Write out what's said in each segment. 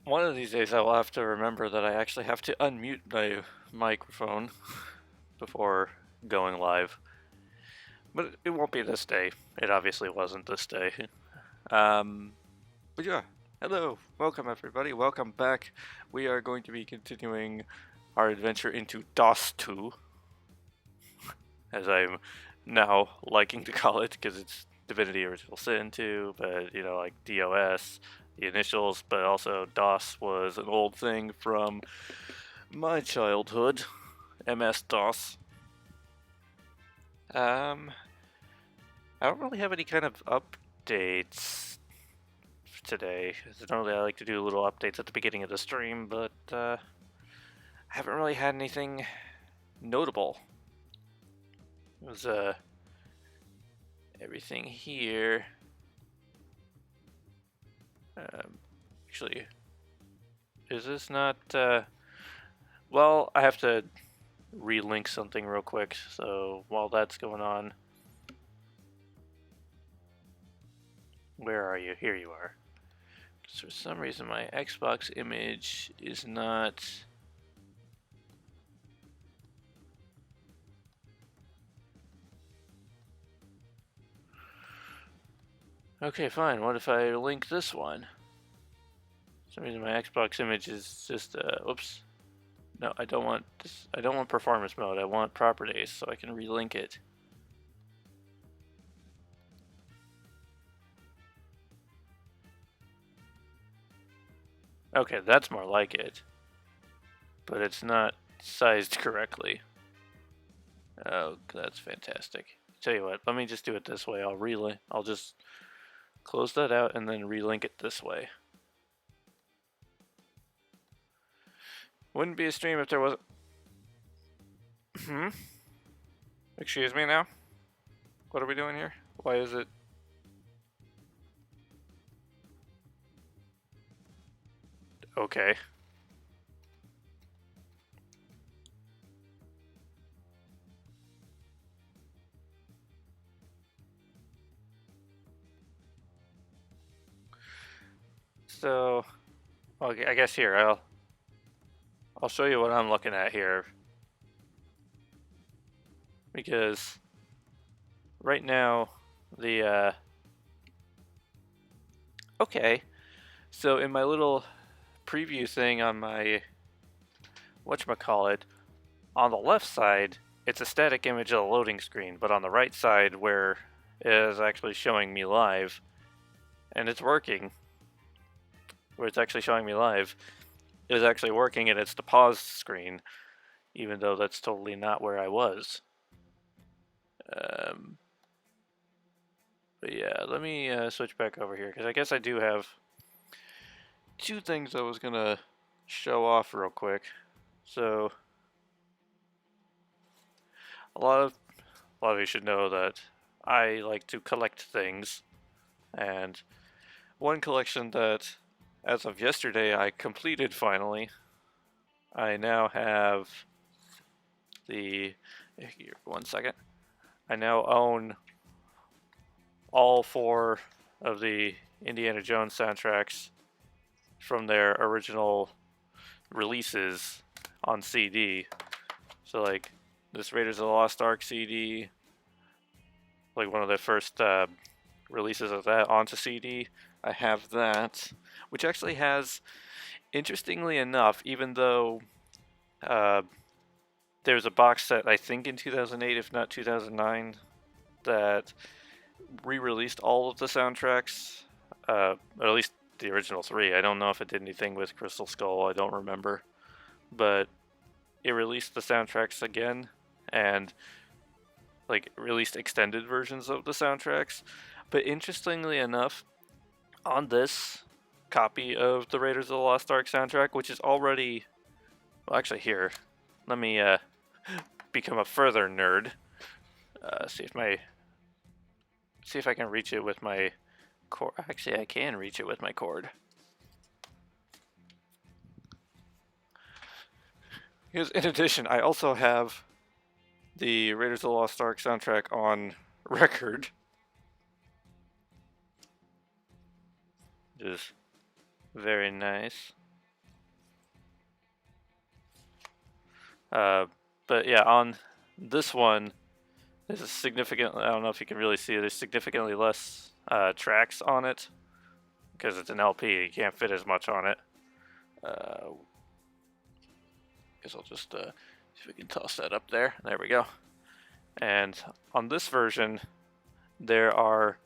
One of these days I will have to remember that I actually have to unmute my microphone before going live. But it won't be this day. It obviously wasn't this day. Um, but yeah, hello, welcome everybody, welcome back. We are going to be continuing our adventure into DOS 2, as I'm now liking to call it, because it's Divinity Original Sin 2, but you know, like DOS, the initials, but also DOS was an old thing from my childhood, MS-DOS. Um, I don't really have any kind of updates today. Normally I like to do little updates at the beginning of the stream, but I haven't really had anything notable. It was everything here. Actually, is this not? Well, I have to relink something real quick. So while that's going on, where are you? Here you are. So for some reason, my Xbox image is not. Okay, fine. What if I link this one? For some reason, my Xbox image is just. Oops. No, I don't want this. I don't want performance mode. I want properties, so I can relink it. Okay, that's more like it. But it's not sized correctly. Oh, that's fantastic. Tell you what, let me just do it this way. I'll just close that out and then relink it this way. Wouldn't be a stream if there wasn't. Excuse me now? What are we doing here? Why is it? Okay. So, okay, I guess here I'll show you what I'm looking at here, because right now the okay, so in my little preview thing on my whatchamacallit, on the left side it's a static image of the loading screen, but on the right side where it is actually showing me live, and it's working, where it's actually showing me live, it is actually working, and it's the pause screen, even though that's totally not where I was. Um, but yeah, let me switch back over here, because I guess I do have two things I was gonna show off real quick. So a lot of you should know that I like to collect things, and one collection that, as of yesterday, I completed finally. I now have the. Here, 1 second. I now own all 4 of the Indiana Jones soundtracks from their original releases on CD. So, like, this Raiders of the Lost Ark CD, like one of the first releases of that onto CD. I have that, which actually has, interestingly enough, even though there's a box set, I think in 2008, if not 2009, that re-released all of the soundtracks, or at least the original 3. I don't know if it did anything with Crystal Skull, I don't remember. But it released the soundtracks again, and like released extended versions of the soundtracks. But interestingly enough, on this copy of the Raiders of the Lost Ark soundtrack, which is already, well, actually here, let me become a further nerd. See if I can reach it with my cord. Actually, I can reach it with my cord. Because in addition, I also have the Raiders of the Lost Ark soundtrack on record, which is very nice. Uh, but yeah, on this one, there's a significant. I don't know if you can really see it. There's significantly less tracks on it because it's an LP. You can't fit as much on it. Guess I'll just see if we can toss that up there. There we go. And on this version, there are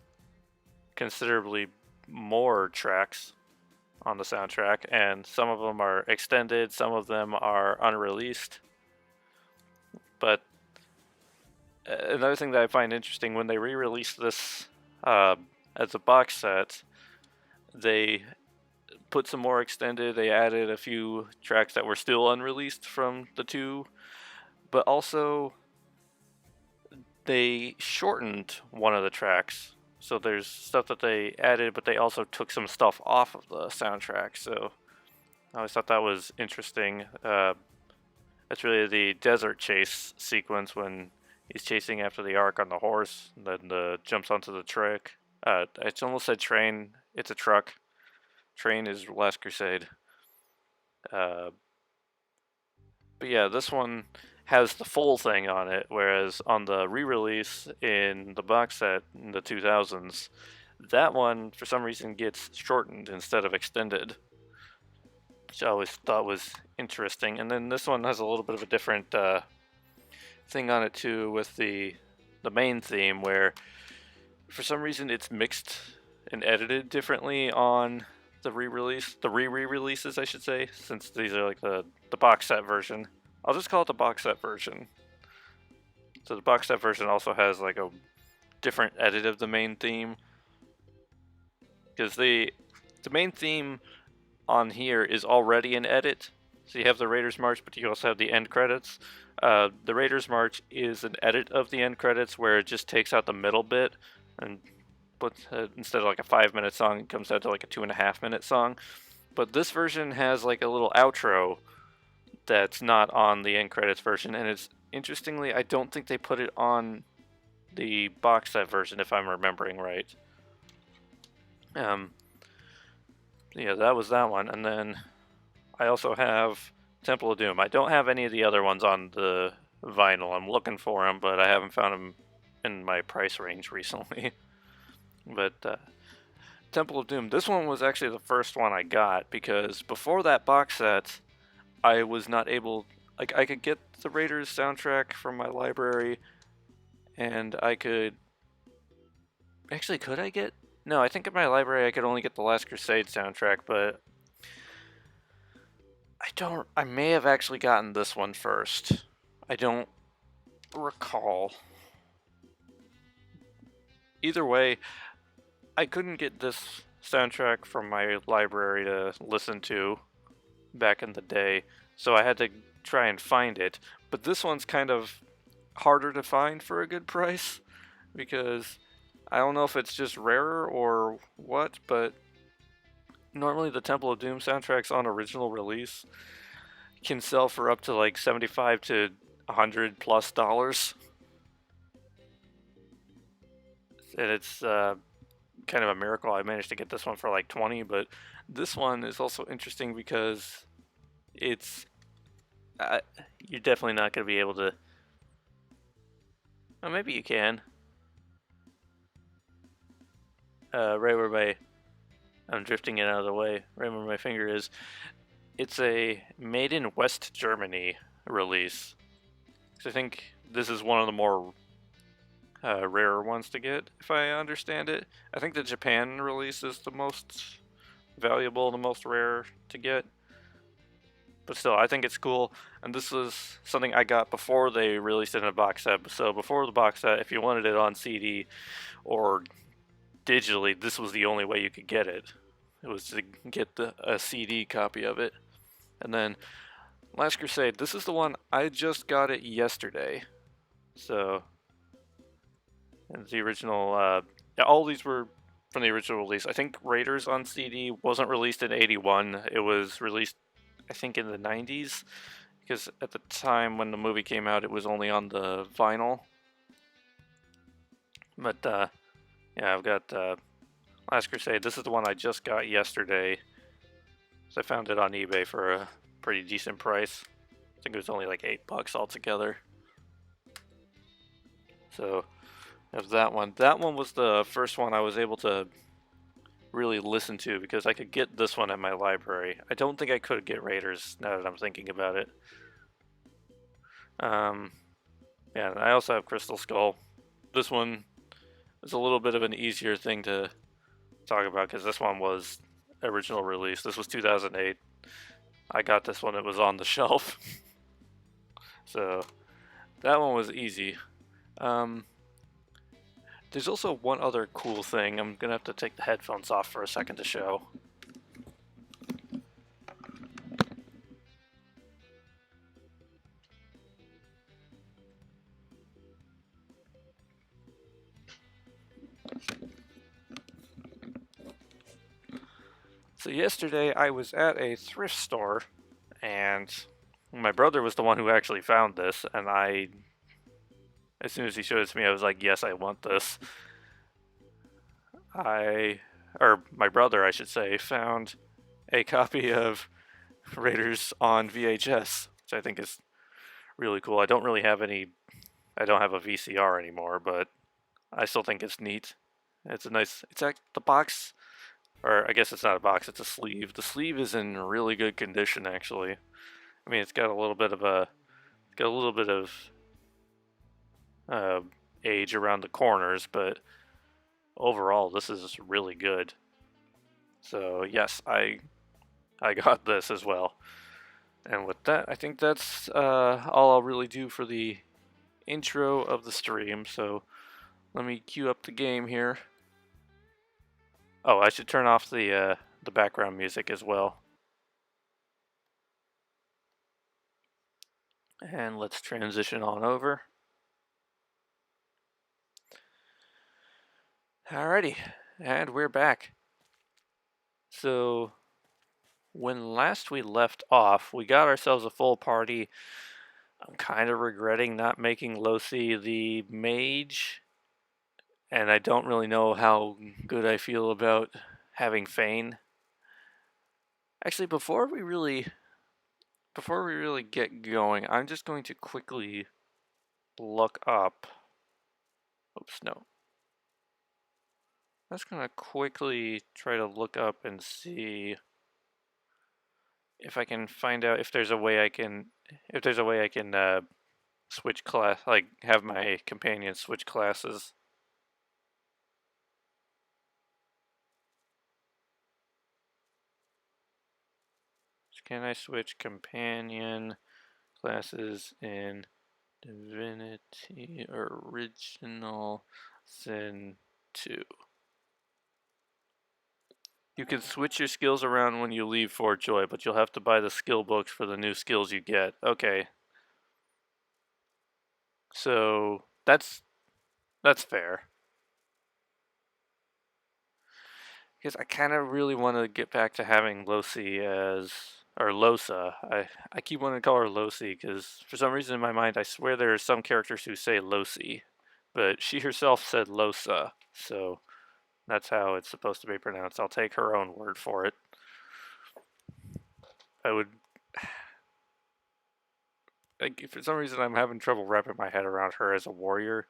considerably more tracks on the soundtrack, and some of them are extended, some of them are unreleased. But another thing that I find interesting, when they re-released this as a box set, they put some more extended. They added a few tracks that were still unreleased from the two, but also they shortened one of the tracks. So there's stuff that they added, but they also took some stuff off of the soundtrack. So I always thought that was interesting. It's really the desert chase sequence when he's chasing after the Ark on the horse, and then jumps onto the truck. It's almost said train. It's a truck. Train is Last Crusade. But yeah, this one has the full thing on it, whereas on the re-release in the box set in the 2000s, that one for some reason gets shortened instead of extended, which I always thought was interesting. And then this one has a little bit of a different thing on it too, with the main theme, where for some reason it's mixed and edited differently on the re-releases, I should say, since these are like the box set version. I'll just call it the box set version. So the box set version also has like a different edit of the main theme, because the main theme on here is already an edit. So you have the Raiders March, but you also have the end credits. The Raiders March is an edit of the end credits where it just takes out the middle bit and puts instead of like a 5-minute song, it comes out to like a 2.5-minute song. But this version has like a little outro that's not on the end credits version, and it's interestingly, I don't think they put it on the box set version, if I'm remembering right. Yeah, that was that one, and then I also have Temple of Doom. I don't have any of the other ones on the vinyl. I'm looking for them, but I haven't found them in my price range recently. But Temple of Doom, this one was actually the first one I got, because before that box set, I was not able, like, I could get the Raiders soundtrack from my library, and I could, actually, could I get, no, I think in my library I could only get the Last Crusade soundtrack, but I may have actually gotten this one first. I don't recall. Either way, I couldn't get this soundtrack from my library to listen to back in the day, so I had to try and find it. But this one's kind of harder to find for a good price, because I don't know if it's just rarer or what, but normally the Temple of Doom soundtracks on original release can sell for up to like $75 to $100+. And it's kind of a miracle I managed to get this one for like 20, but this one is also interesting because it's you're definitely not going to be able to, well, maybe you can, right where I'm drifting it out of the way, right where my finger is. It's a made in West Germany release, so I think this is one of the more rarer ones to get, if I understand it. I think the Japan release is the most valuable, the most rare to get. But still, I think it's cool. And this was something I got before they released it in a box set. So before the box set, if you wanted it on CD or digitally, this was the only way you could get it. It was to get a CD copy of it. And then Last Crusade, this is the one, I just got it yesterday. So, and the original, all these were from the original release. I think Raiders on CD wasn't released in 81. It was released, I think, in the 90s, because at the time when the movie came out, it was only on the vinyl. But yeah, I've got Last Crusade. This is the one I just got yesterday, so I found it on eBay for a pretty decent price. think it was only like $8 altogether. So, of that one. That one was the first one I was able to really listen to because I could get this one at my library. I don't think I could get Raiders now that I'm thinking about it. Yeah, I also have Crystal Skull. This one is a little bit of an easier thing to talk about because this one was original release. This was 2008. I got this one, it was on the shelf. So that one was easy. There's also one other cool thing. I'm gonna have to take the headphones off for a second to show. So yesterday I was at a thrift store and my brother was the one who actually found this, and as soon as he showed it to me, I was like, yes, I want this. My brother, I should say, found a copy of Raiders on VHS, which I think is really cool. I don't have a VCR anymore, but I still think it's neat. It's like the box, or I guess it's not a box, it's a sleeve. The sleeve is in really good condition, actually. I mean, it's got a little bit of uh, age around the corners, but overall, this is really good. So yes, I got this as well. And with that, I think that's all I'll really do for the intro of the stream. So let me queue up the game here. Oh, I should turn off the background music as well. And let's transition on over. Alrighty, and we're back. So when last we left off, we got ourselves a full party. I'm kind of regretting not making Losi the mage, and I don't really know how good I feel about having Fane. Actually, before we really get going, I'm just going to quickly look up. Oops, no. I'm just gonna quickly try to look up and see if I can find out if there's a way I can switch class, like have my companion switch classes. Can I switch companion classes in Divinity Original Sin 2? You can switch your skills around when you leave Fort Joy, but you'll have to buy the skill books for the new skills you get. Okay. So that's fair. Because I kind of really want to get back to having Losi or Losa. I keep wanting to call her Losi because for some reason in my mind I swear there are some characters who say Losi, but she herself said Losa, so that's how it's supposed to be pronounced. I'll take her own word for it. I would. Like, for some reason, I'm having trouble wrapping my head around her as a warrior,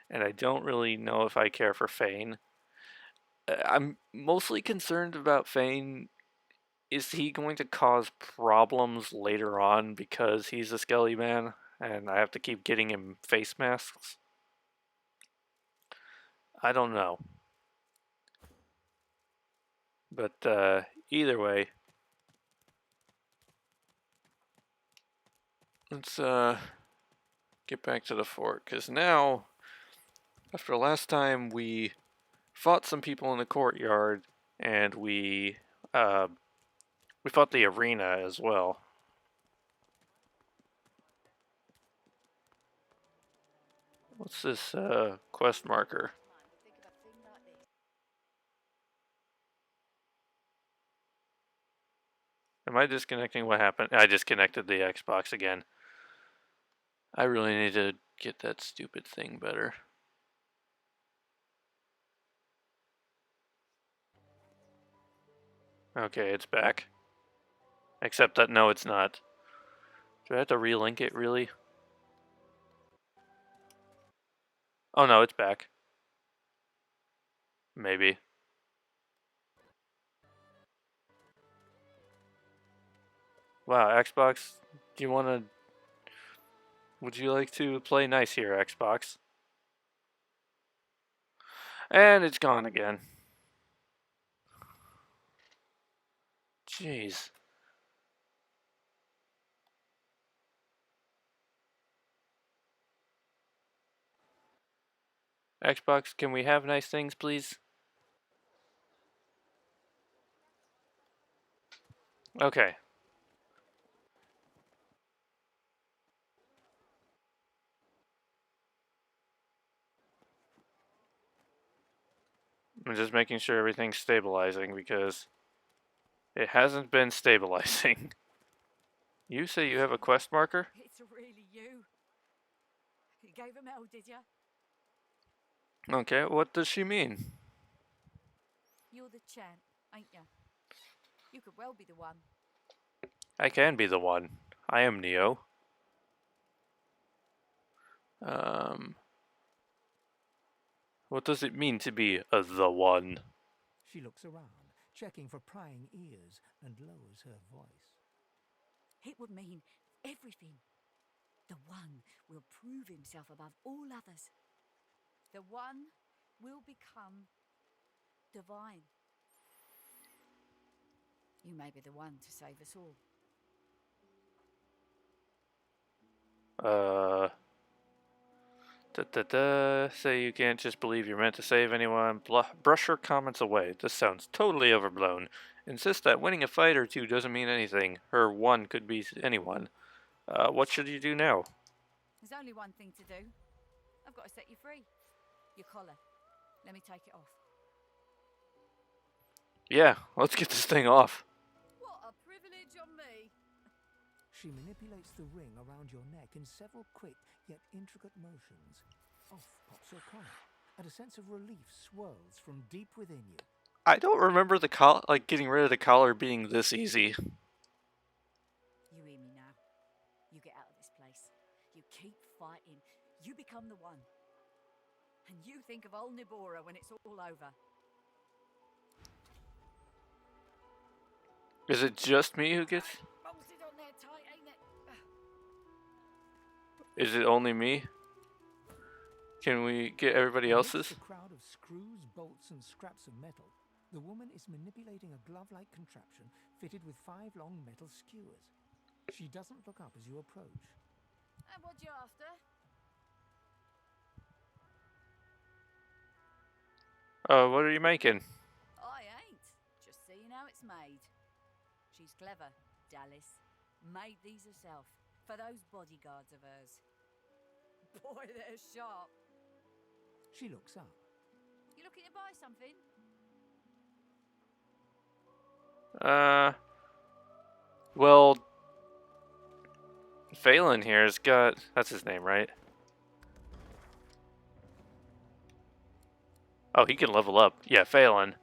and I don't really know if I care for Fane. I'm mostly concerned about Fane. Is he going to cause problems later on because he's a Skelly Man, and I have to keep getting him face masks? I don't know. But either way, let's get back to the fort, because now, after last time, we fought some people in the courtyard, and we fought the arena as well. What's this quest marker? Am I disconnecting? What happened? I disconnected the Xbox again. I really need to get that stupid thing better. Okay, it's back. Except that no, it's not. Do I have to relink it, really? Oh no, it's back. Maybe. Wow, Xbox, do you want to... Would you like to play nice here, Xbox? And it's gone again. Jeez. Xbox, can we have nice things, please? Okay. I'm just making sure everything's stabilizing because it hasn't been stabilizing. You say you have a quest marker? It's really you. You gave him hell, did you? Okay, what does she mean? You're the champ, ain't you? You could well be the one. I can be the one. I am Neo. What does it mean to be the one? She looks around, checking for prying ears, and lowers her voice. It would mean everything. The one will prove himself above all others. The one will become divine. You may be the one to save us all. Say you can't just believe you're meant to save anyone. Brush her comments away. This sounds totally overblown. Insist that winning a fight or two doesn't mean anything. Her one could be anyone. What should you do now? There's only one thing to do. I've got to set you free. Your collar. Let me take it off. Yeah, let's get this thing off. What a privilege on me. She manipulates the ring around your neck in several quick yet intricate motions. Off pops your collar, and a sense of relief swirls from deep within you. I don't remember the getting rid of the collar being this easy. You hear me now. You get out of this place. You keep fighting. You become the one. And you think of old Nibora when it's all over. Is it just me who gets... Bolted on there tight, ain't it? Is it only me? Can we get everybody else's? Amidst a crowd of screws, bolts, and scraps of metal, the woman is manipulating a glove-like contraption fitted with 5 long metal skewers. She doesn't look up as you approach. And what you after? What are you making? I ain't. Just seeing how it's made. She's clever, Dallas. Made these herself. For those bodyguards of hers. Boy, they're sharp. She looks up. You looking to buy something? Well, Phelan here's got... That's his name, right? Oh, he can level up. Yeah, Phelan.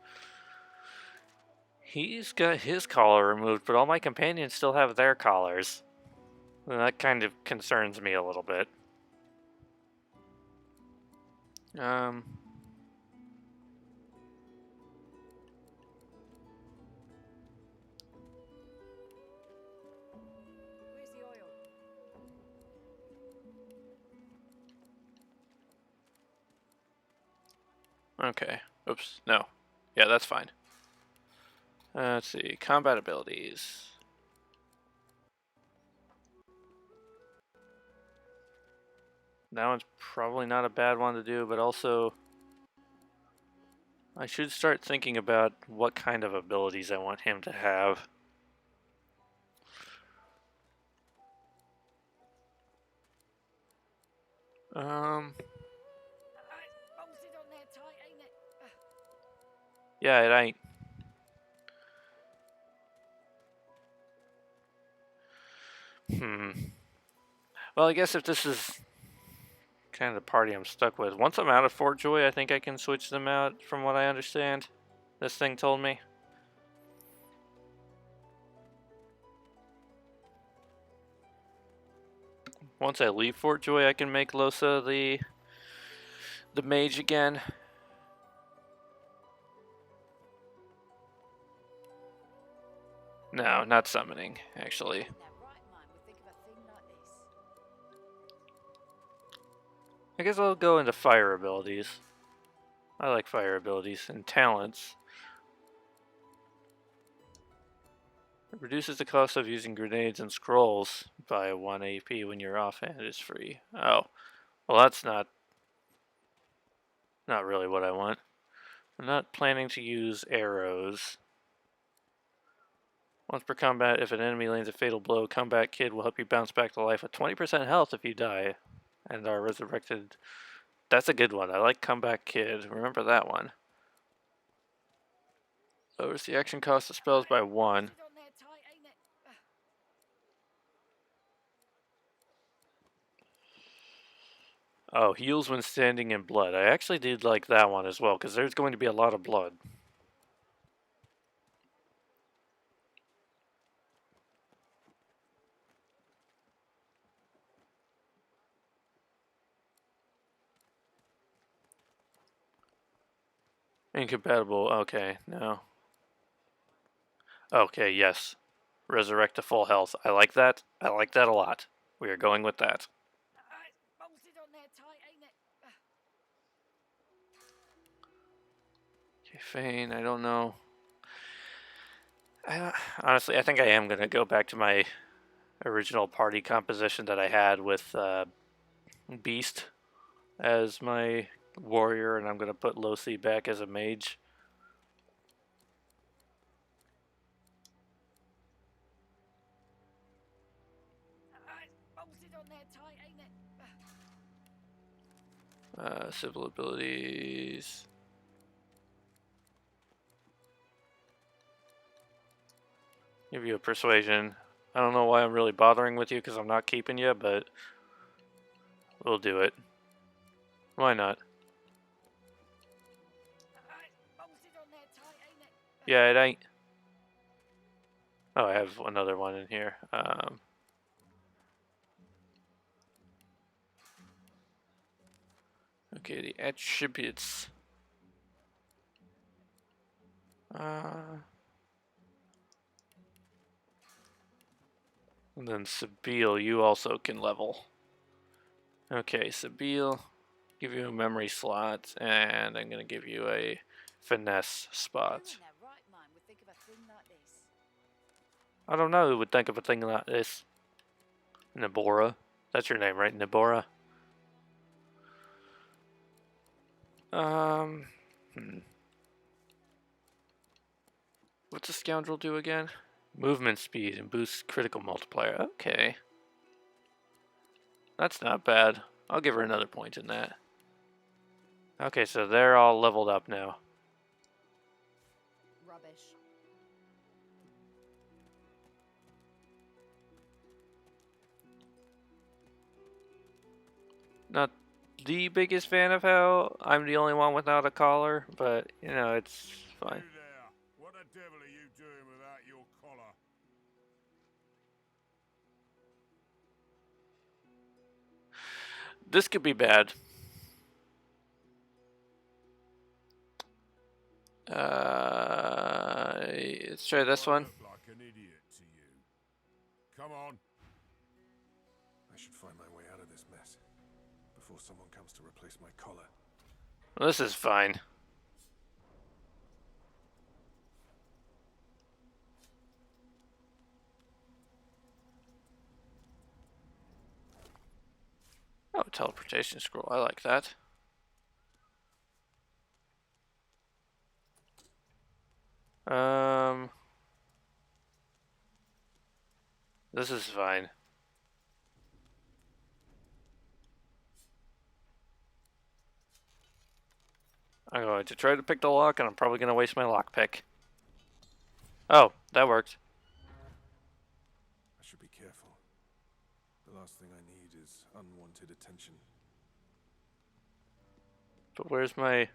He's got his collar removed, but all my companions still have their collars. And that kind of concerns me a little bit. Where's the oil? Okay. Oops. No. Yeah, that's fine. Let's see. Combat abilities. That one's probably not a bad one to do, but also... I should start thinking about what kind of abilities I want him to have. Bolted on there tight, ain't it? Yeah, it ain't. Well, I guess if this is kind of the party I'm stuck with. Once I'm out of Fort Joy, I think I can switch them out, from what I understand. This thing told me. once I leave Fort Joy, I can make Losa the mage again. No, not summoning, actually. In their right mind would think of a thing like this. I guess I'll go into fire abilities. I like fire abilities and talents. It reduces the cost of using grenades and scrolls by 1 AP when your offhand is free. Oh, well that's not really what I want. I'm not planning to use arrows. Once per combat, if an enemy lands a fatal blow, Combat Kid will help you bounce back to life with 20% health if you die and are resurrected. That's a good one. I like Comeback Kid. Remember that one. Lowers the action cost of spells by 1. On there tight, ain't it? Oh, heals when standing in blood. I actually did like that one as well, because there's going to be a lot of blood. Incompatible. Okay, no. Okay, yes. Resurrect to full health. I like that. I like that a lot. We are going with that. Bolted on there tight, ain't it? Okay, Fane, I don't know. Honestly, I think I am going to go back to my original party composition that I had with Beast as my warrior, and I'm going to put Losi back as a mage. Bolted on there tight, ain't it? Civil abilities. Give you a persuasion. I don't know why I'm really bothering with you because I'm not keeping you, but we'll do it. Why not? Bolted on there tight, ain't it? Yeah, it ain't. Oh, I have another one in here. Okay, the attributes. And then Sabile, you also can level. Okay, Sabile, give you a memory slot, and I'm gonna give you a finesse spot. Who in their right mind would think of a thing like this? I don't know who would think of a thing like this. Nabora. That's your name, right? Nabora? What's a scoundrel do again? Movement speed and boosts critical multiplier. Okay. That's not bad. I'll give her another point in that. Okay, so they're all leveled up now. Rubbish. Not the biggest fan of how I'm the only one without a collar, but, you know, it's fine. You there. What the devil are you doing without your collar? This could be bad. Let's try this one. I look like an idiot to you. Come on. I should find my way out of this mess before someone comes to replace my collar. Well, this is fine. Oh, teleportation scroll. I like that. This is fine. I'm going to try to pick the lock, and I'm probably going to waste my lockpick. Oh, that worked. I should be careful. The last thing I need is unwanted attention. But where's my...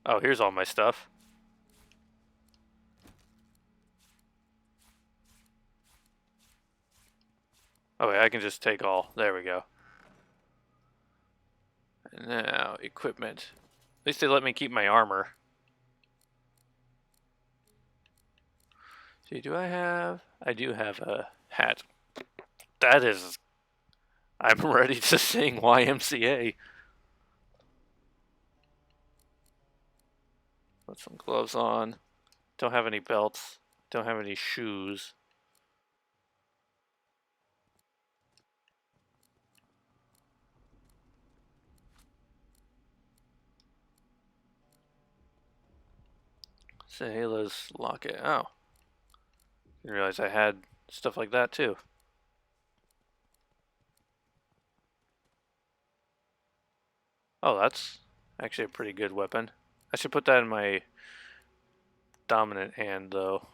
Oh, here's all my stuff. Oh wait, I can just take all. There we go. And now, equipment. At least they let me keep my armor. See, do I have... I do have a hat. That is... I'm ready to sing YMCA. Put some gloves on. Don't have any belts. Don't have any shoes. Say, let's lock it. Oh. Didn't realize I had stuff like that too. Oh, that's actually a pretty good weapon. I should put that in my dominant hand though.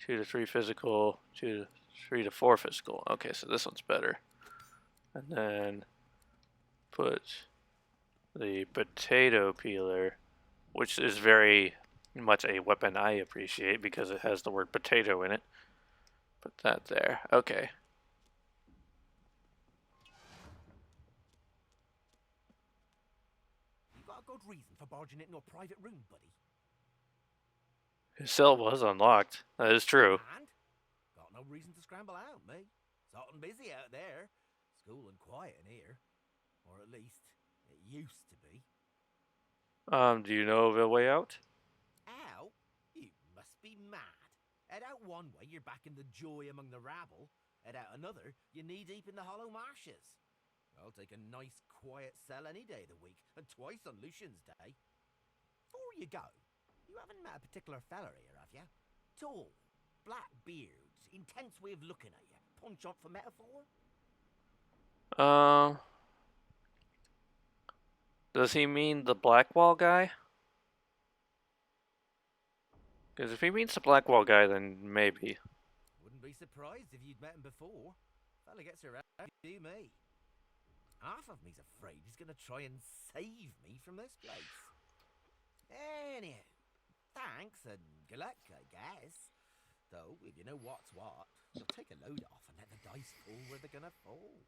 2 to 3 physical, 2 to 3 to 4 physical. Okay, so this one's better. And then put the potato peeler, which is very much a weapon I appreciate because it has the word potato in it. Put that there. Okay. You got a good reason for barging into a private room, buddy. His cell was unlocked. That is true. And got no reason to scramble out, me. It's hot and busy out there. It's cool and quiet in here. Or at least, it used to be. Do you know of a way out? Out? You must be mad. Head out one way, you're back in the joy among the rabble. Head out another, you're knee-deep in the hollow marshes. I'll take a nice, quiet cell any day of the week, and twice on Lucian's Day. Before you go, you haven't met a particular fella here, have you? Tall, black beards, intense way of looking at you. Punch up for metaphor? Does he mean the Blackwall guy? Because if he means the Blackwall guy, then maybe. Wouldn't be surprised if you'd met him before. Fella gets around, you me. Half of me's afraid he's gonna try and save me from this place. Anyhow, thanks and good luck, I guess. Though, if you know what's what, you'll take a load off and let the dice fall where they're gonna fall.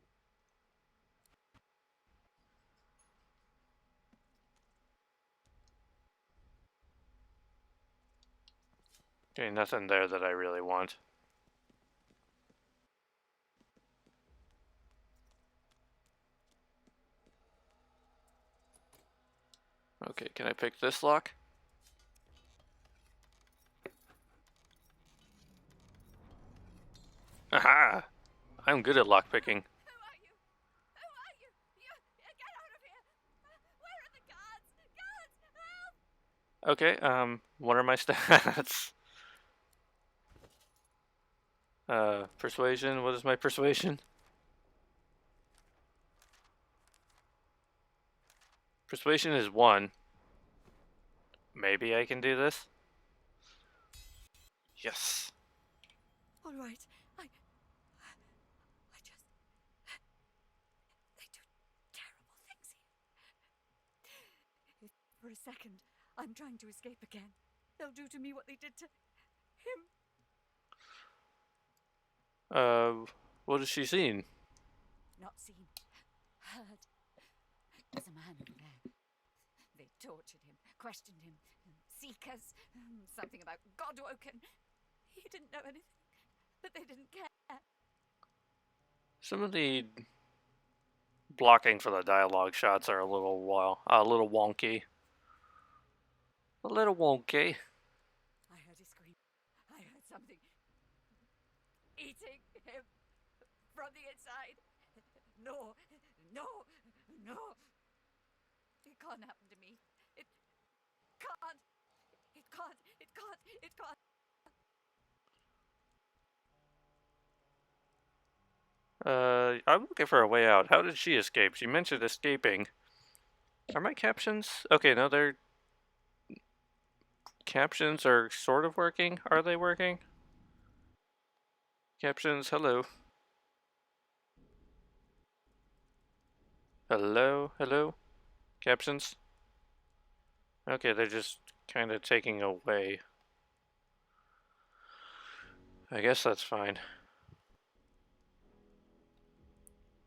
Okay, nothing there that I really want. Okay, can I pick this lock? Aha! I'm good at lock picking. Who are you? Who are you? Get out of here! Where are the guards? Guards, help! Okay, what are my stats? Persuasion, what is my persuasion? Persuasion is 1. Maybe I can do this? Yes. All right, I just... They do terrible things here. If for a second I'm trying to escape again, they'll do to me what they did to him. What has she seen? Not seen, heard. There's a man over there. They tortured him, questioned him. Seekers, something about Godwoken. He didn't know anything, but they didn't care. Some of the blocking for the dialogue shots are a little wonky. A little wonky. I heard his scream. I heard something eating him from the inside. No, no, no. It can't happen to me. It can't. It can't. It can't. It can't. I'm looking for a way out. How did she escape? She mentioned escaping. Are my captions? Okay, no, their captions are sort of working. Are they working? Captions, hello. Hello, hello? Captions? Okay, they're just kind of taking away. I guess that's fine.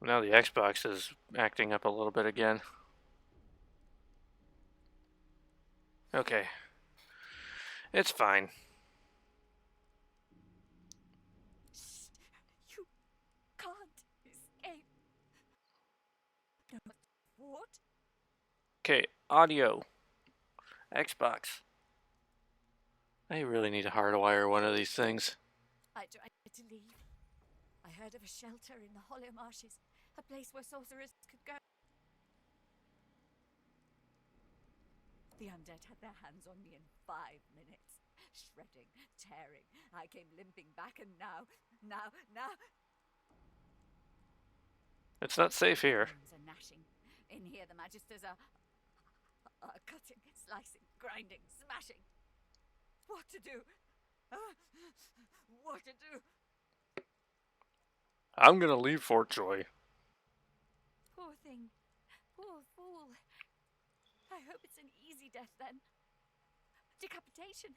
Now the Xbox is acting up a little bit again. Okay. It's fine. You can't escape. No. What? Okay, audio. Xbox. I really need to hardwire one of these things. I tried to leave. I heard of a shelter in the hollow marshes, a place where sorcerers could go. The undead had their hands on me in 5 minutes. Shredding, tearing. I came limping back and now. It's not safe here. Bones are gnashing. In here the magisters are cutting, slicing, grinding, smashing. What to do? What to do? I'm gonna leave Fort Joy. Poor thing. Poor fool. I hope it's an easy death then. Decapitation.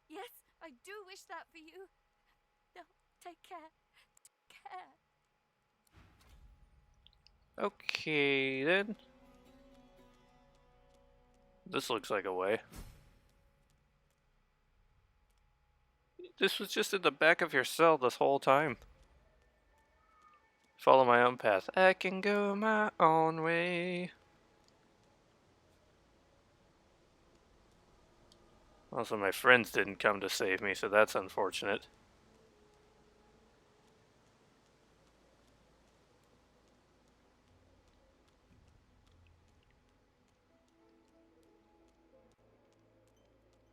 Yes, I do wish that for you. No, take care. Take care. Okay, then. This looks like a way. This was just in the back of your cell this whole time. Follow my own path. I can go my own way. Also, my friends didn't come to save me, so that's unfortunate.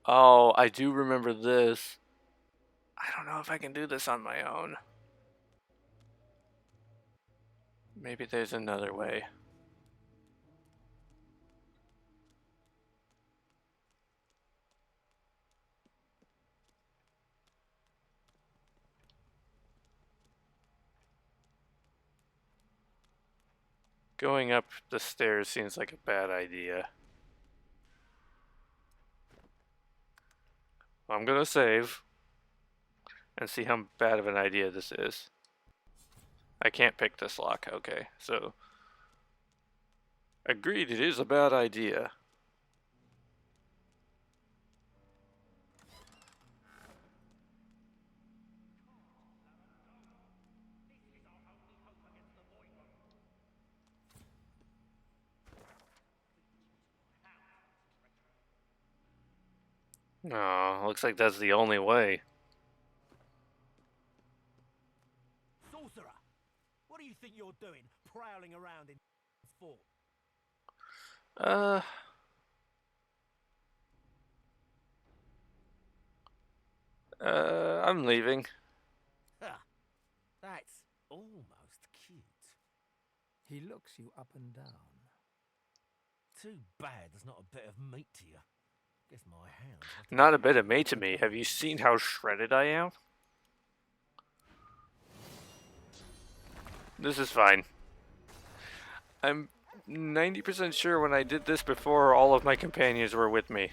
Oh, I do remember this. I don't know if I can do this on my own. Maybe there's another way. Going up the stairs seems like a bad idea. I'm gonna save and see how bad of an idea this is. I can't pick this lock. Okay, so agreed, it is a bad idea. Oh, looks like that's the only way. Sorcerer! What do you think you're doing, prowling around in fort? I'm leaving. Ha! That's almost cute. He looks you up and down. Too bad there's not a bit of meat to you. Guess my hounds have to Not a bit of meat to me. Have you seen how shredded I am? This is fine. I'm 90% sure when I did this before, all of my companions were with me.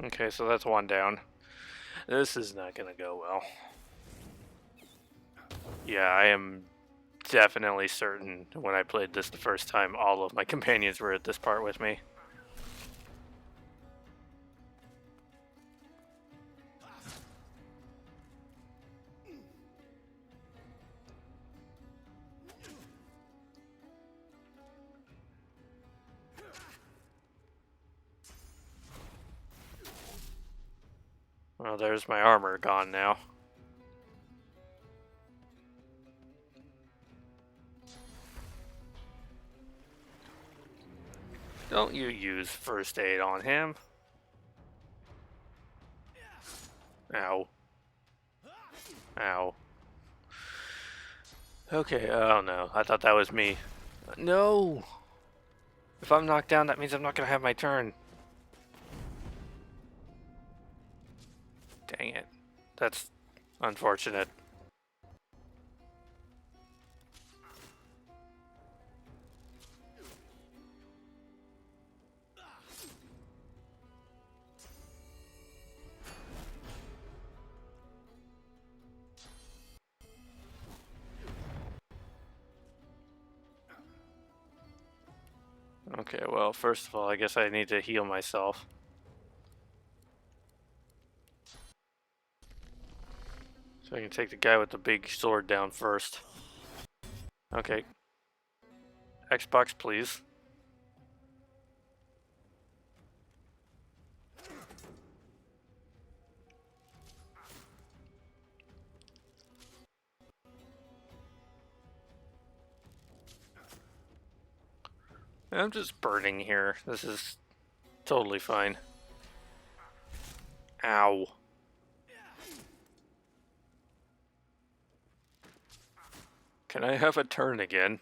Okay, so that's one down. This is not gonna go well. Yeah, I am definitely certain when I played this the first time, all of my companions were at this part with me. Well, there's my armor gone now. Don't you use first aid on him. Ow. Ow. Okay, oh no, I thought that was me. No! If I'm knocked down, that means I'm not gonna have my turn. Dang it. That's unfortunate. Okay, well, first of all, I guess I need to heal myself. So I can take the guy with the big sword down first. Okay. Xbox, please. I'm just burning here. This is totally fine. Ow. Can I have a turn again?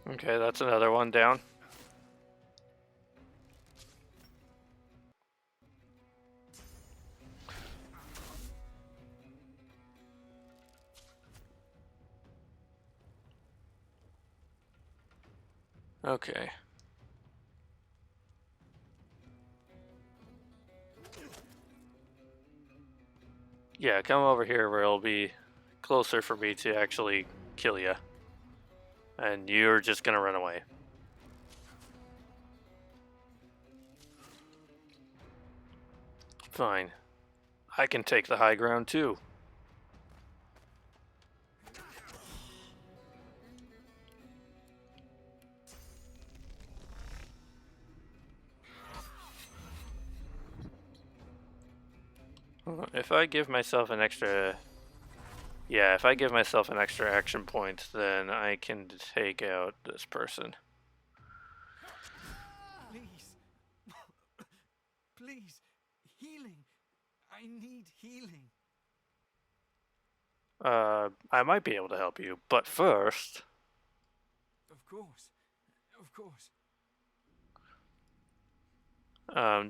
Okay, that's another one down. Okay. Yeah, come over here where it'll be closer for me to actually kill you. And you're just gonna run away. Fine. I can take the high ground too. If I give myself an extra... Yeah, if I give myself an extra action point, then I can take out this person. Please. Please. Healing. I need healing. I might be able to help you, but first... Of course. Of course.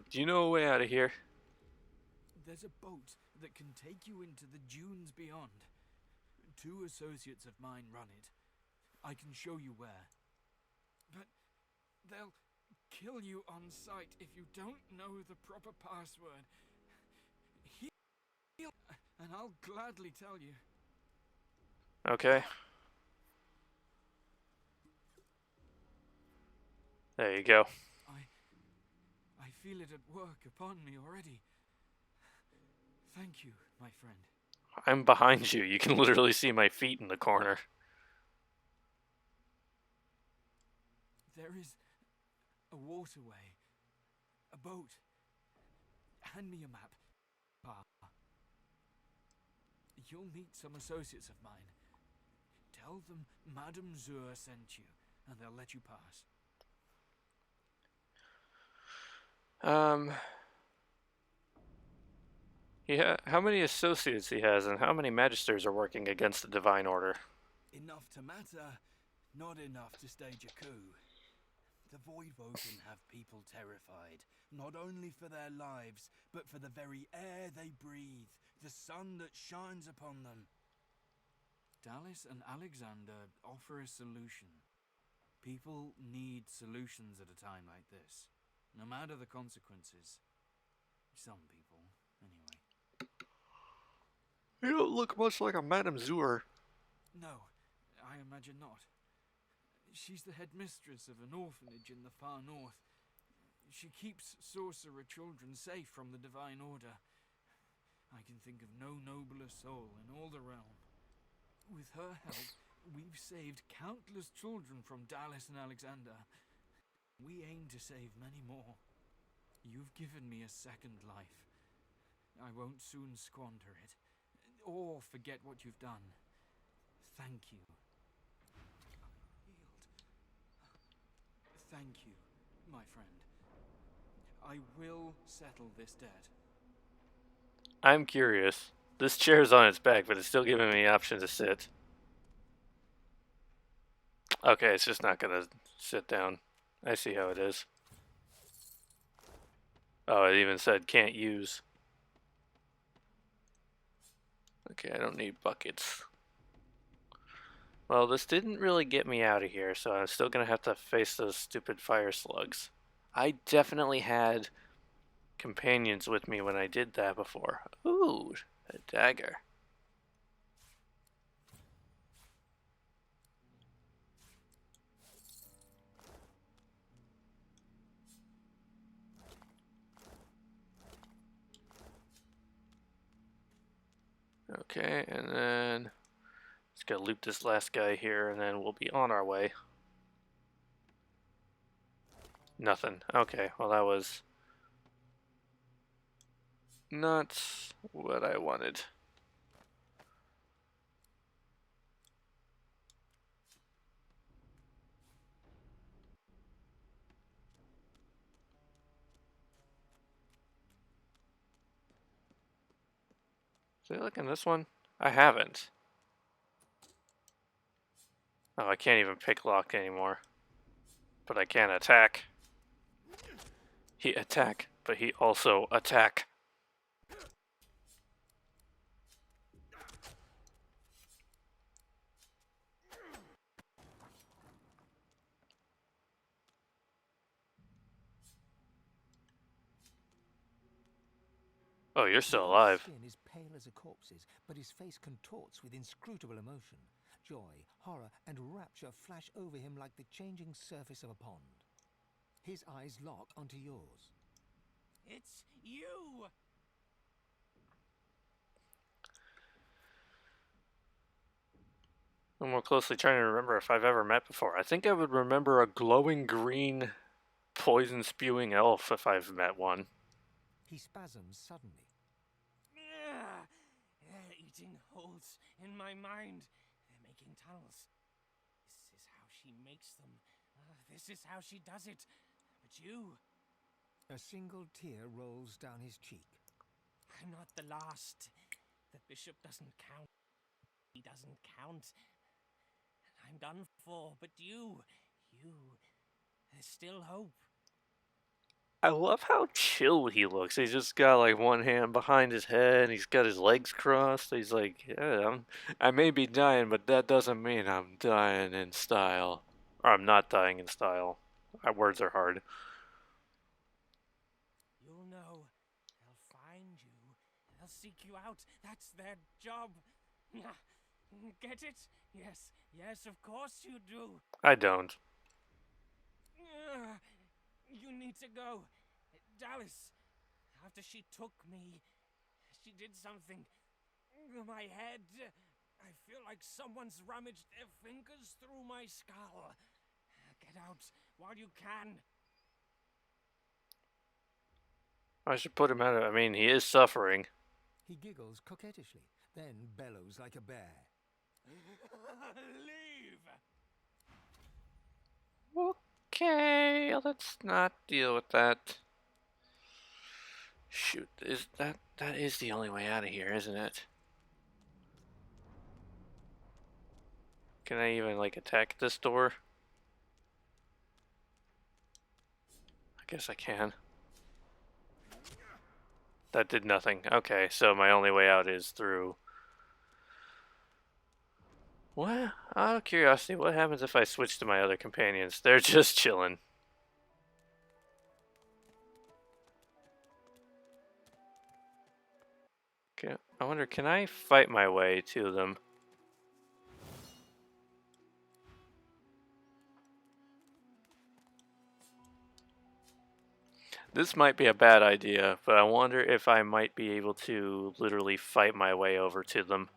Do you know a way out of here? There's a boat that can take you into the dunes beyond. 2 associates of mine run it. I can show you where. But they'll kill you on sight if you don't know the proper password. Heal, and I'll gladly tell you. Okay. There you go. I feel it at work upon me already. Thank you, my friend. I'm behind you. You can literally see my feet in the corner. There is a waterway, a boat. Hand me a map, Pa. You'll meet some associates of mine. Tell them Madame Zur sent you, and they'll let you pass. How many associates he has, and how many magisters are working against the Divine Order? Enough to matter, not enough to stage a coup. The Voidwoken have people terrified, not only for their lives, but for the very air they breathe, the sun that shines upon them. Dallas and Alexander offer a solution. People need solutions at a time like this, no matter the consequences. Some people, anyway. You don't look much like a Madame Zur. No, I imagine not. She's the headmistress of an orphanage in the far north. She keeps sorcerer children safe from the Divine Order. I can think of no nobler soul in all the realm. With her help, we've saved countless children from Dallas and Alexander. We aim to save many more. You've given me a second life. I won't soon squander it, or forget what you've done. Thank you. Healed. Thank you, my friend. I will settle this debt. I'm curious. This chair's on its back, but it's still giving me the option to sit. Okay, it's just not gonna sit down. I see how it is. Oh, it even said can't use. Okay, I don't need buckets. Well, this didn't really get me out of here, so I'm still gonna have to face those stupid fire slugs. I definitely had companions with me when I did that before. Ooh, a dagger. Okay, and then just gotta loot this last guy here, and then we'll be on our way. Nothing. Okay, well that was not what I wanted. Did I look in this one? I haven't. Oh, I can't even pick lock anymore. But I can attack. He attack, but he also attack. Oh, you're still alive. His skin is pale as a corpse's, but his face contorts with inscrutable emotion. Joy, horror, and rapture flash over him like the changing surface of a pond. His eyes lock onto yours. It's you! I'm more closely trying to remember if I've ever met before. I think I would remember a glowing green poison spewing elf if I've met one. He spasms suddenly. They're eating holes in my mind. They're making tunnels. This is how she makes them. This is how she does it. But you... A single tear rolls down his cheek. I'm not the last. The bishop doesn't count. He doesn't count. I'm done for, but you... There's still hope. I love how chill he looks. He's just got like one hand behind his head, and he's got his legs crossed. He's like, yeah, I may be dying, but that doesn't mean I'm dying in style. Or I'm not dying in style. My words are hard. You'll know. They'll find you. They'll seek you out. That's their job. Get it? Yes, of course you do. I don't. You need to go. Dallas, after she took me, she did something. My head. I feel like someone's rummaged their fingers through my skull. Get out while you can. I should put him out. I mean, he is suffering. He giggles coquettishly, then bellows like a bear. Leave! Okay, let's not deal with that. Shoot, that is the only way out of here, isn't it? Can I even like attack this door? I guess I can. That did nothing. Okay, so my only way out is through. What? Out of curiosity, what happens if I switch to my other companions? They're just chilling. Okay, I wonder, can I fight my way to them? This might be a bad idea, but I wonder if I might be able to literally fight my way over to them.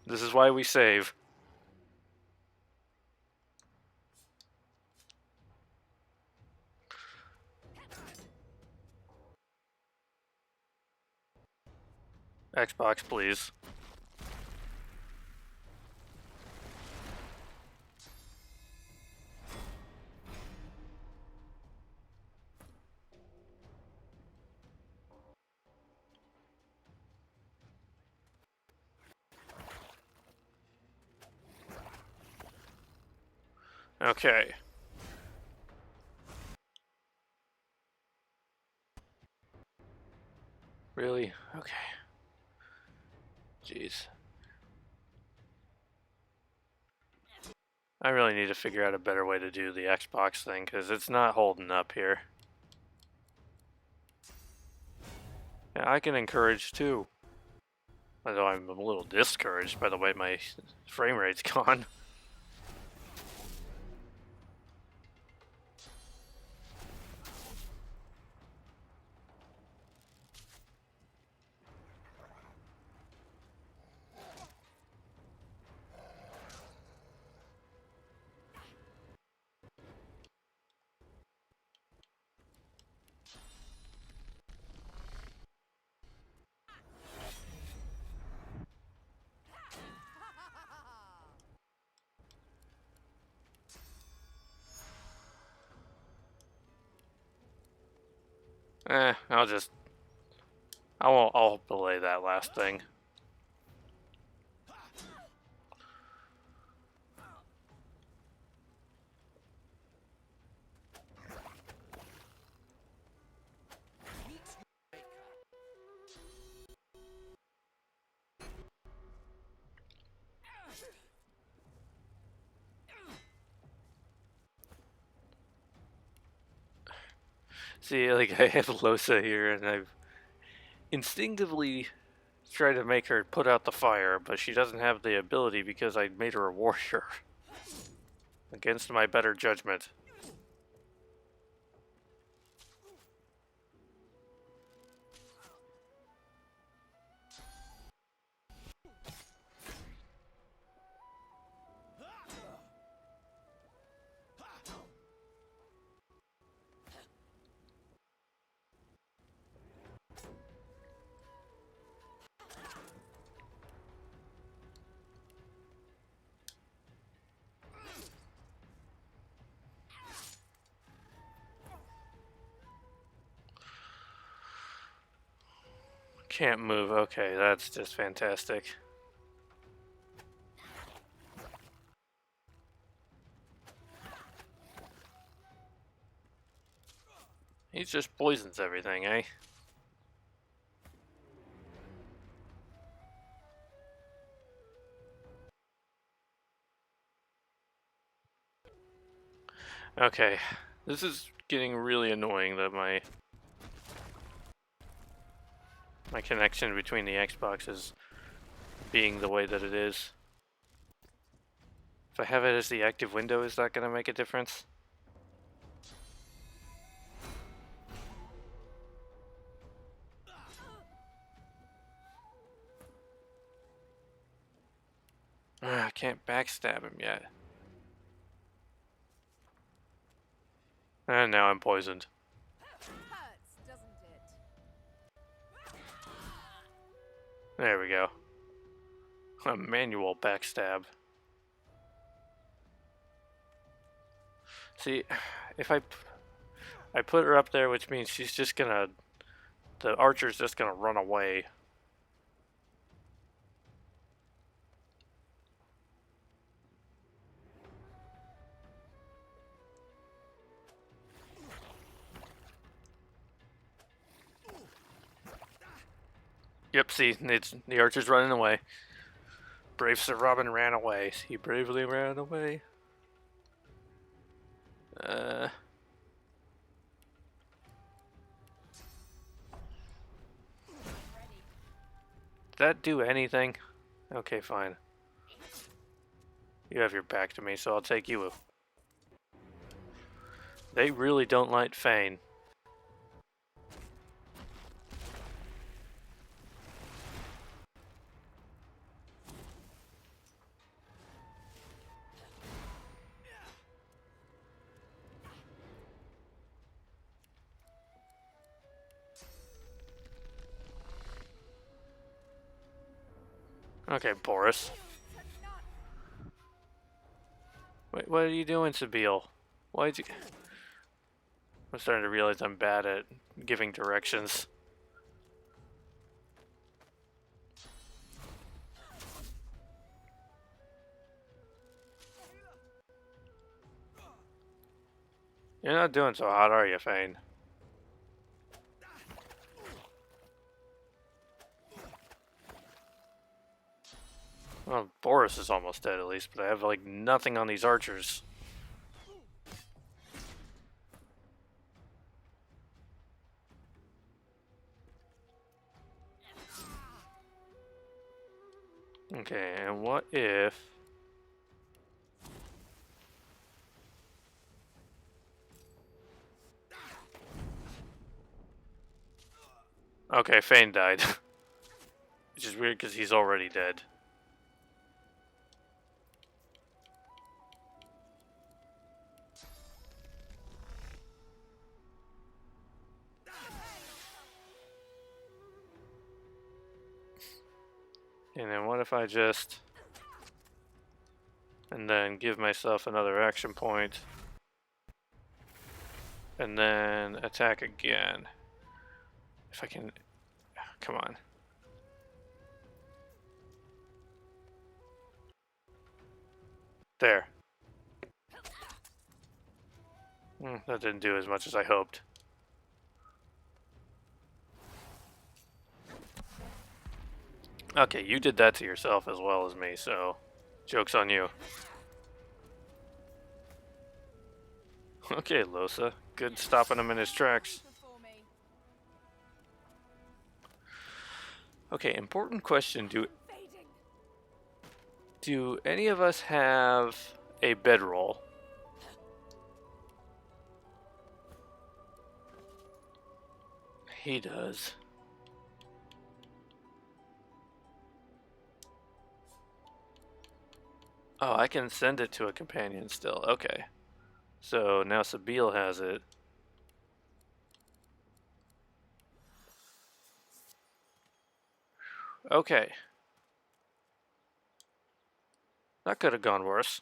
This is why we save. Xbox, please. Okay. Really? Okay. Jeez. I really need to figure out a better way to do the Xbox thing, because it's not holding up here. Yeah, I can encourage too. Although I'm a little discouraged by the way my frame rate's gone. I'll belay that last thing. See, like, I have Losa here, and I've instinctively tried to make her put out the fire, but she doesn't have the ability because I made her a warrior. Against my better judgment. Can't move. Okay, that's just fantastic. He just poisons everything, eh? Okay, this is getting really annoying that my connection between the Xbox is being the way that it is. If I have it as the active window, is that going to make a difference? I can't backstab him yet. And now I'm poisoned. Hurts, doesn't it? There we go. A manual backstab. See, if I put her up there, which means she's just gonna, the archer's just gonna run away. Yep, see, the archer's running away. Brave Sir Robin ran away. He bravely ran away. Did that do anything? Okay, fine. You have your back to me, so I'll take you. They really don't like Fane. Okay, Boris. Wait, what are you doing, Sabine? Why'd you... I'm starting to realize I'm bad at giving directions. You're not doing so hot, are you, Fane? Well, Boris is almost dead at least, but I have like nothing on these archers. Okay, and what if... Okay, Fane died. Which is weird because he's already dead. And then what if I just... And then give myself another action point. And then attack again. If I can... Come on. There. That didn't do as much as I hoped. Okay, you did that to yourself as well as me, so... Joke's on you. Okay, Losa. Good stopping him in his tracks. Okay, important question. Do any of us have a bedroll? He does. Oh, I can send it to a companion still. Okay. So now Sabine has it. Okay. That could have gone worse.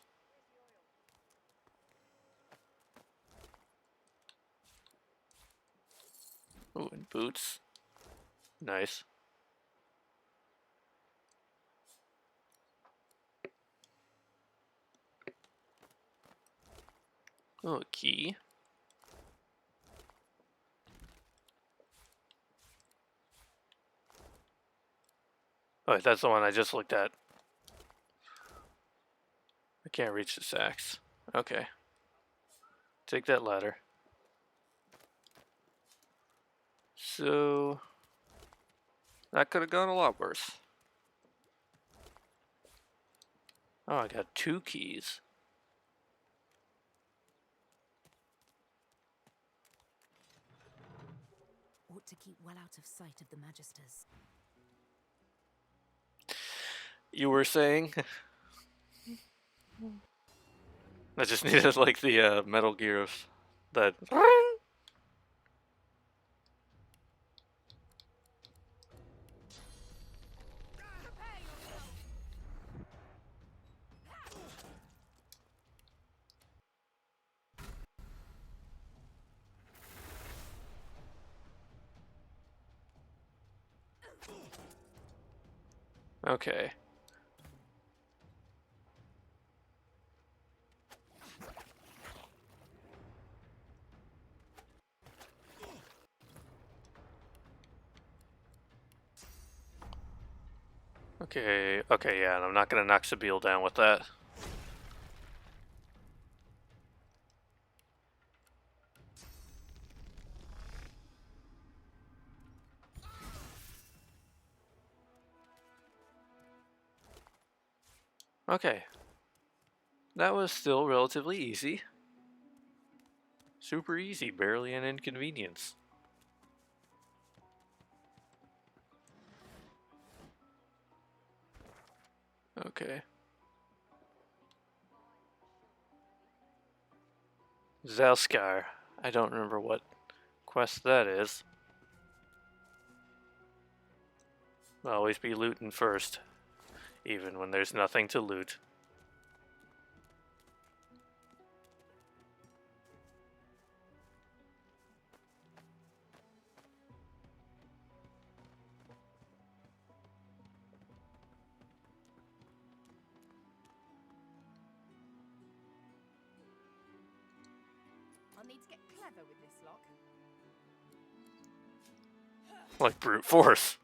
Ooh, and boots. Nice. Oh, a key. Oh, that's the one I just looked at. I can't reach the sacks. Okay. Take that ladder. So... that could have gone a lot worse. Oh, I got 2 keys. Ought to keep well out of sight of the Magisters. You were saying? I just needed like the Metal Gear of that. Okay. Okay, yeah, and I'm not gonna knock Sabine down with that. Okay. That was still relatively easy. Super easy, barely an inconvenience. Okay. Zalskar. I don't remember what quest that is. I'll always be looting first, even when there's nothing to loot. I'll need to get clever with this lock. Like brute force.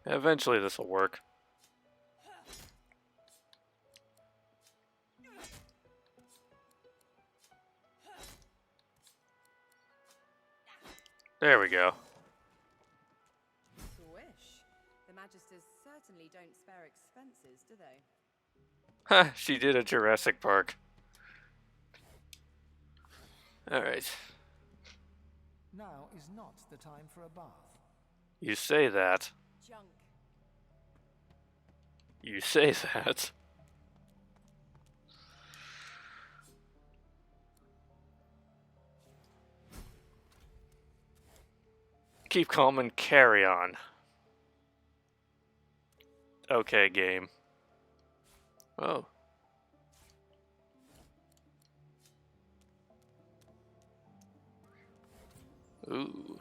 Eventually this will work. There we go. Swish. The Magisters certainly don't spare expenses, do they? Ha! She did a Jurassic Park. Alright. Now is not the time for a bath. You say that. Junk. You say that. Keep calm and carry on. Okay, game. Oh. Ooh.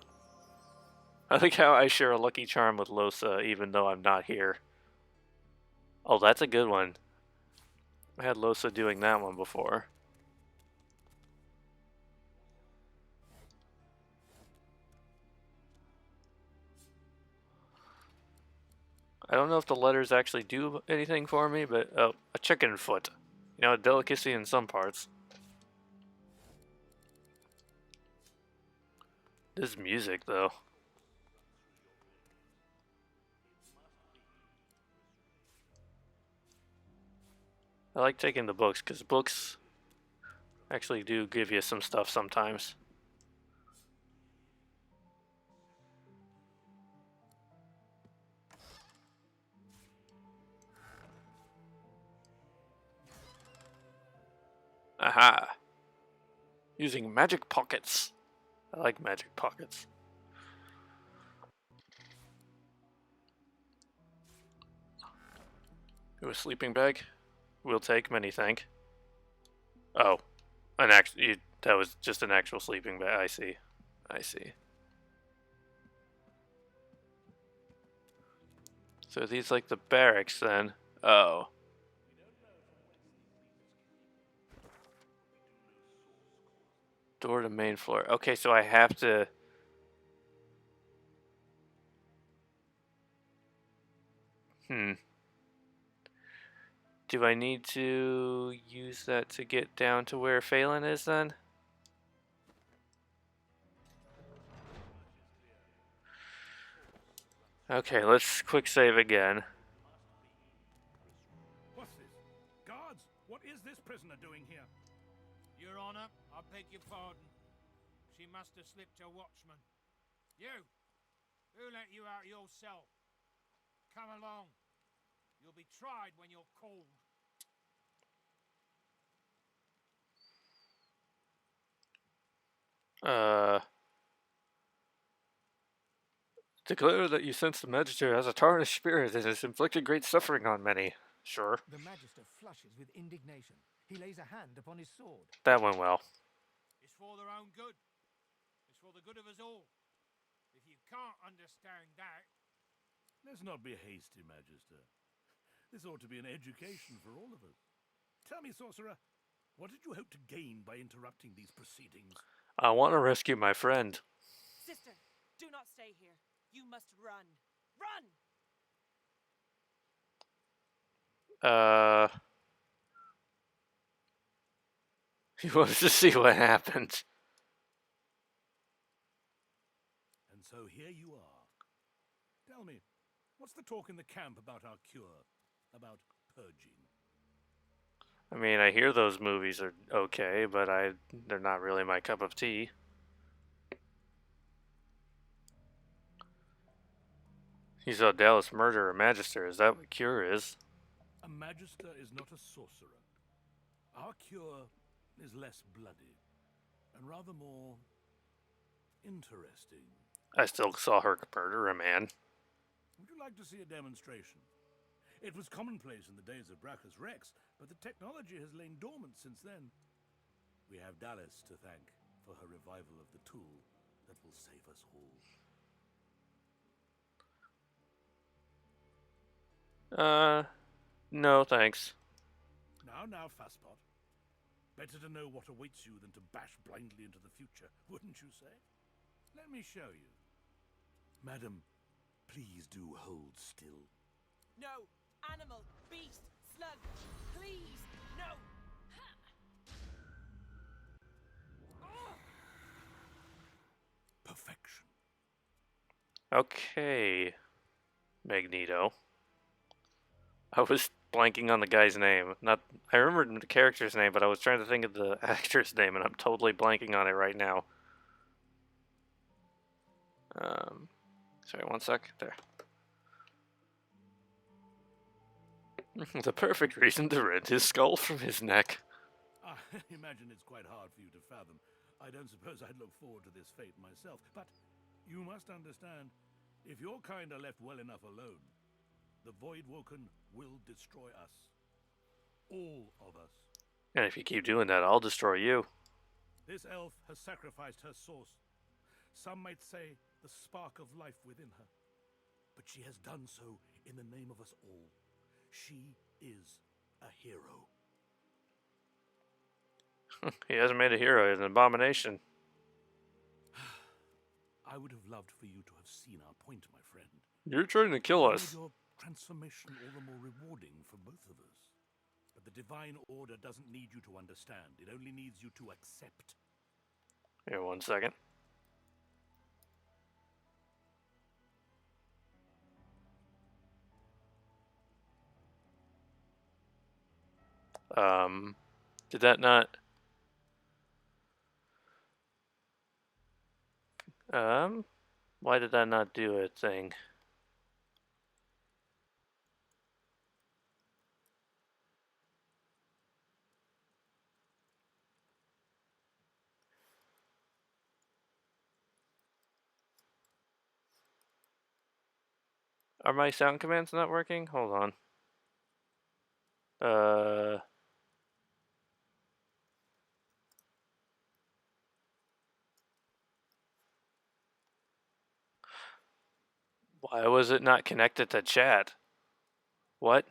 I like how I share a lucky charm with Losa even though I'm not here. Oh, that's a good one. I had Losa doing that one before. I don't know if the letters actually do anything for me, but oh, a chicken foot. You know, a delicacy in some parts. This music, though. I like taking the books, because books actually do give you some stuff sometimes. Aha! Using magic pockets. I like magic pockets. Ooh, a sleeping bag? We'll take, many thank. Oh. That was just an actual sleeping bag. I see. I see. So these like the barracks then? Oh. Door to main floor. Okay, so I have to... Do I need to use that to get down to where Phelan is then? Okay, let's quick save again. What's this? Guards, what is this prisoner doing here? Your Honor, I beg your pardon. She must have slipped her watchman. You! Who let you out your cell? Come along. You'll be tried when you're called. Declare that you sense the Magister has a tarnished spirit and has inflicted great suffering on many. Sure. The Magister flushes with indignation. He lays a hand upon his sword. That went well. It's for their own good. It's for the good of us all. If you can't understand that... Let's not be hasty, Magister. This ought to be an education for all of us. Tell me, sorcerer, what did you hope to gain by interrupting these proceedings? I want to rescue my friend. Sister, do not stay here. You must run. Run! He wanted to see what happened. And so here you are. Tell me, what's the talk in the camp about our cure? About purging? I mean, I hear those movies are okay, but they're not really my cup of tea. He's a Dallas murderer magister. Is that what cure is? A magister is not a sorcerer. Our cure is less bloody and rather more interesting. I still saw her murder a man. Would you like to see a demonstration? It was commonplace in the days of Brachus Rex, but the technology has lain dormant since then. We have Dallas to thank for her revival of the tool that will save us all. No thanks. Now, Fastpot. Better to know what awaits you than to bash blindly into the future, wouldn't you say? Let me show you. Madam, Please do hold still. No! Animal! Beast! Slug! Please! No! Perfection. Okay, Magneto. I was blanking on the guy's name. Not, I remembered the character's name, but I was trying to think of the actor's name, and I'm totally blanking on it right now. Sorry, one sec. There. The perfect reason to rend his skull from his neck. I imagine it's quite hard for you to fathom. I don't suppose I'd look forward to this fate myself, but you must understand, if your kind are left well enough alone, the Voidwoken will destroy us. All of us. And if you keep doing that, I'll destroy you. This elf has sacrificed her source. Some might say the spark of life within her. But she has done so in the name of us all. She is a hero. He hasn't made a hero. He's an abomination. I would have loved for you to have seen our point, my friend. You're trying to kill It us. made your transformation all the more rewarding for both of us. But the Divine Order doesn't need you to understand. It only needs you to accept. Here, one second. Did that not... Why did that not do a thing? Are my sound commands not working? Hold on. Why was it not connected to chat? What?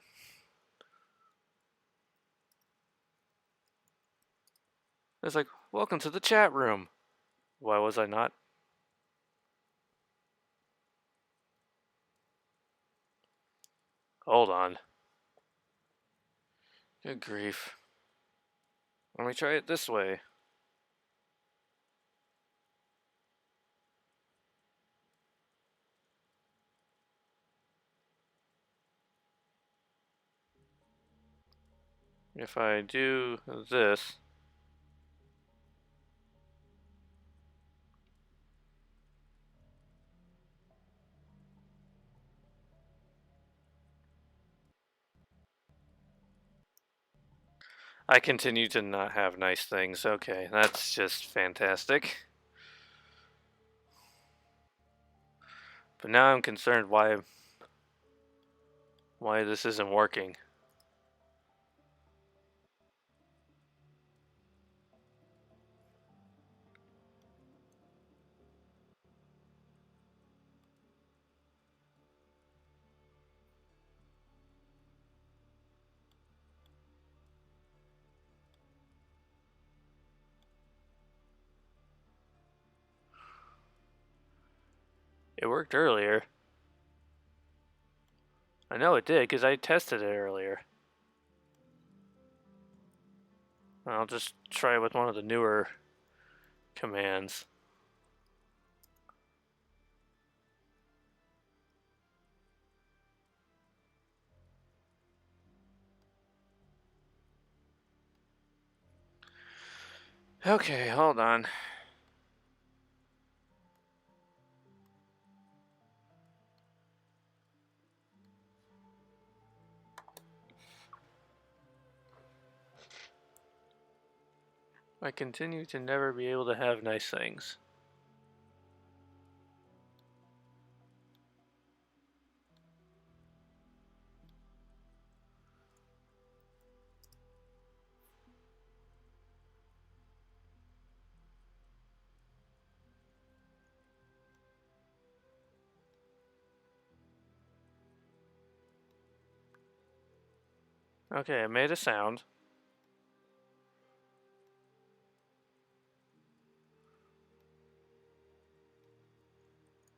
It's like, welcome to the chat room. Why was I not? Hold on. Good grief. Let me try it this way. If I do this... I continue to not have nice things. Okay, that's just fantastic. But now I'm concerned why this isn't working. It worked earlier. I know it did, because I tested it earlier. I'll just try it with one of the newer commands. Okay, hold on. I continue to never be able to have nice things. Okay, I made a sound.